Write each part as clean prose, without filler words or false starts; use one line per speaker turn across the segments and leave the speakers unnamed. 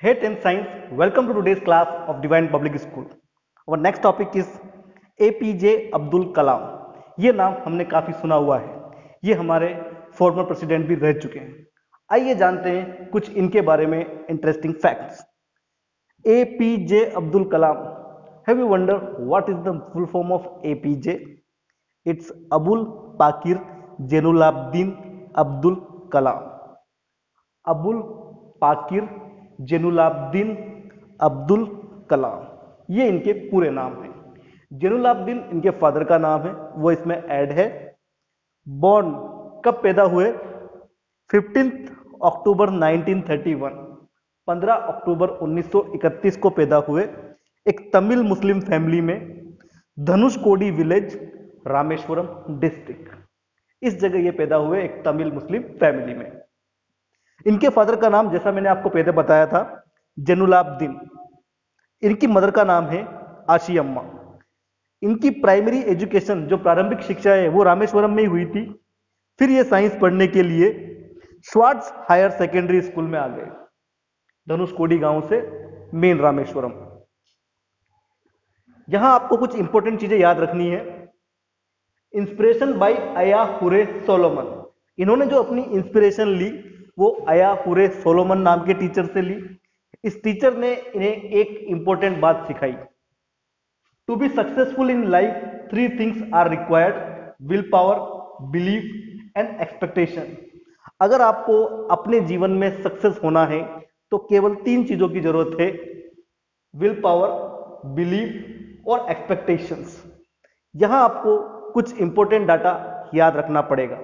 Hey 10th Science, welcome to today's class of Divine Public School. Our next topic is APJ Abdul Kalam. ये नाम हमने काफ़ी सुना हुआ है। ये हमारे फॉर्मर प्रेसिडेंट भी रह चुके हैं। आइए जानते हैं कुछ इनके बारे में interesting facts. APJ Abdul Kalam. Have you wondered what is the full form of APJ? It's Abul Pakir Jainulabdeen Abdul Kalam. Abul Pakir Jainulabdeen Abdul Kalam, ये इनके पूरे नाम हैं। जेनुलाब्दीन इनके फादर का नाम है, वो इसमें ऐड है। बॉर्न कब पैदा हुए? 15 अक्टूबर 1931, 15 अक्टूबर 1931 को पैदा हुए एक तमिल मुस्लिम फैमिली में, धनुषकोडी विलेज, रामेश्वरम डिस्ट्रिक्ट। इस जगह ये पैदा हुए एक तमिल मुस्लिम फैमिली में। इनके फादर का नाम, जैसा मैंने आपको पहले बताया था, जेनुलाब्दीन। इनकी मदर का नाम है आशियम्मा। इनकी प्राइमरी एजुकेशन, जो प्रारंभिक शिक्षा है, वो रामेश्वरम में ही हुई थी। फिर ये साइंस पढ़ने के लिए श्वार्ट्ज हायर सेकेंडरी स्कूल में आ गए, धनुषकोडी गांव से मेन रामेश्वरम। यहां आपको कुछ इंपॉर्टेंट चीजें याद रखनी है। इंस्पिरेशन बाय आया हुरे सोलोमन। इन्होंने जो अपनी इंस्पिरेशन ली वो आया हुरे सोलोमन नाम के टीचर से ली। इस टीचर ने इन्हें एक इंपॉर्टेंट बात सिखाई। To be successful in life 3 things are required: will power, belief and expectation. अगर आपको अपने जीवन में सक्सेस होना है तो केवल 3 चीजों की जरूरत है: विल पावर, बिलीफ और एक्सपेक्टेशंस। यहां आपको कुछ इंपॉर्टेंट डाटा याद रखना पड़ेगा।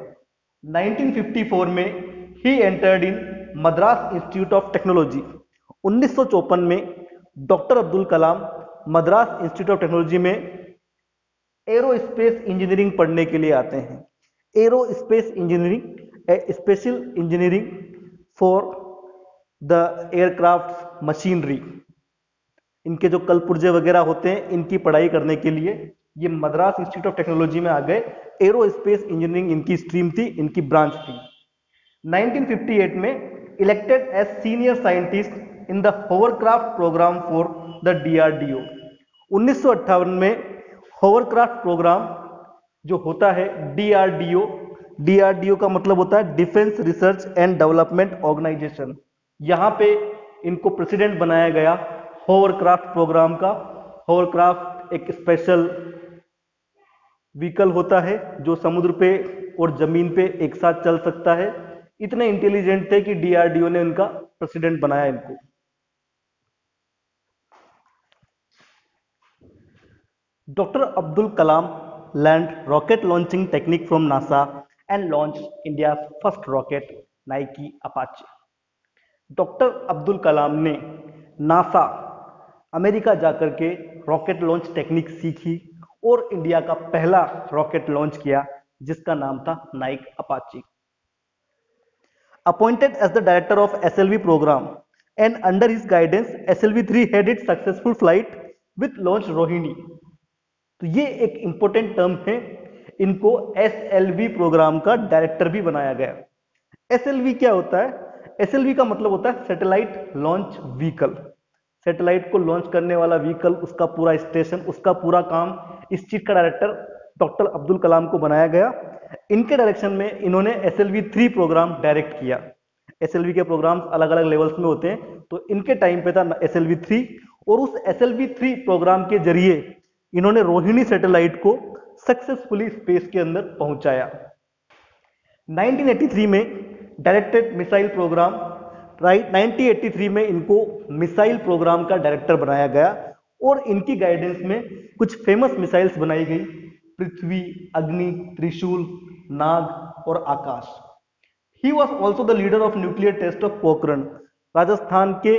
1954 में he entered in Madras institute of technology. 1954 में doctor Abdul Kalam Madras institute of technology में एरोस्पेस इंजीनियरिंग पढ़ने के लिए आते हैं। Aerospace engineering, A special engineering for the aircraft machinery. इनके जो कल पुर्जे वगैरह होते हैं, इनकी पढ़ाई करने के लिए ये मद्रास इंस्टीट्यूट ऑफ टेक्नोलॉजी में आ गए। एरोस्पेस इंजीनियरिंग इनकी स्ट्रीम थी, इनकी ब्रांच थी। 1958 में elected as senior scientist in the hovercraft programme for the DRDO। 1958 में होवरक्राफ्ट प्रोग्राम जो होता है DRDO का मतलब होता है defence research and development organisation. यहां पे इनको प्रेसिडेंट बनाया गया होवरक्राफ्ट प्रोग्राम का। होवरक्राफ्ट एक स्पेशल व्हीकल होता है जो समुद्र पे और जमीन पे एक साथ चल सकता है। इतने इंटेलिजेंट थे कि DRDO ने उनका प्रेसिडेंट बनाया इनको। Doctor Abdul Kalam learned rocket launching technique from NASA and launch India first rocket Nike Apache. Doctor Abdul Kalam ने नासा, अमेरिका जाकर के रॉकेट लॉन्च टेक्निक सीखी और इंडिया का पहला रॉकेट लॉन्च किया जिसका नाम था Nike Apache. Appointed as the director of SLV programme and under his guidance SLV-3 had its successful flight with launch Rohini. तो ये एक इंपॉर्टेंट टर्म है, इनको SLV प्रोग्राम का डायरेक्टर भी बनाया गया। SLV क्या होता है? SLV का मतलब होता है सैटेलाइट लॉन्च व्हीकल। सैटेलाइट को लॉन्च करने वाला व्हीकल, उसका पूरा स्टेशन, उसका पूरा काम, इस चीज का डायरेक्टर डॉक्टर अब्दुल कलाम को बनाया गया। इनके डायरेक्शन में इन्होंने SLV-3 प्रोग्राम डायरेक्ट किया। SLV के प्रोग्राम्स अलग अलग लेवल्स में होते हैं, तो इनके टाइम पे था SLV-3 और उस SLV-3 प्रोग्राम के जरिए इन्होंने रोहिणी सैटेलाइट को सक्सेसफुली स्पेस के अंदर पहुंचाया। 1983 में डायरेक्टेड मिसाइल प्रोग्राम, 1983 में इनको मिसाइल प्रोग्राम का डायरेक्टर बनाया गया और इनकी गाइडेंस में कुछ फेमस मिसाइल्स बनाई गई: पृथ्वी, अग्नि, त्रिशूल, नाग और Akash. He was also the leader of nuclear test of Pokhran. Rajasthan के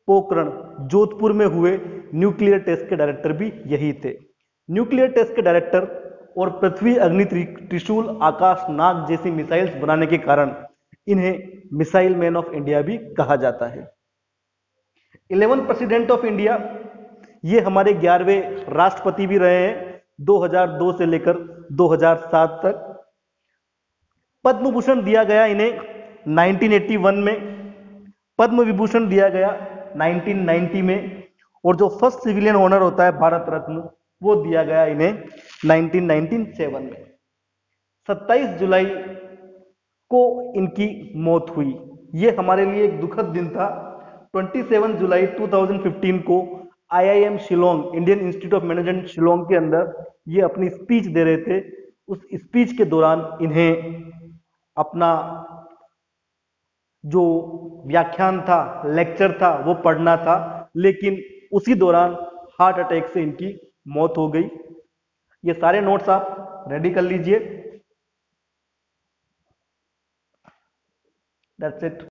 पोखरण, जोधपुर में हुए न्यूक्लियर टेस्ट के डायरेक्टर भी यही थे। न्यूक्लियर टेस्ट के डायरेक्टर और पृथ्वी, अग्नि, त्रिशूल, आकाश, नाग जैसी मिसाइल्स बनाने के कारण इन्हें मिसाइल मैन ऑफ इंडिया भी कहा जाता है। 11 प्रेसिडेंट ऑफ इंडिया, ये हमारे 11वें राष्ट्रपति भी रहे हैं 2002 से लेकर 2007 तक। पद्म भूषण दिया गया इन्हें 1981 में, पद्म विभूषण दिया गया 1990 में, और जो फर्स्ट सिविलियन ऑनर होता है भारत रत्न, वो दिया गया इन्हें 1997 में। 27 जुलाई को इनकी मौत हुई। ये हमारे लिए एक दुखद दिन था। 27 जुलाई 2015 को IIM Shillong, Indian institute of management Shillong के अंदर ये अपनी स्पीच दे रहे थे। उस स्पीच के दौरान इन्हें अपना जो व्याख्यान था, लेक्चर था, वो पढ़ना था, लेकिन उसी दौरान हार्ट अटैक से इनकी मौत हो गई। ये सारे नोट्स आप रेडी कर लीजिए। That's it.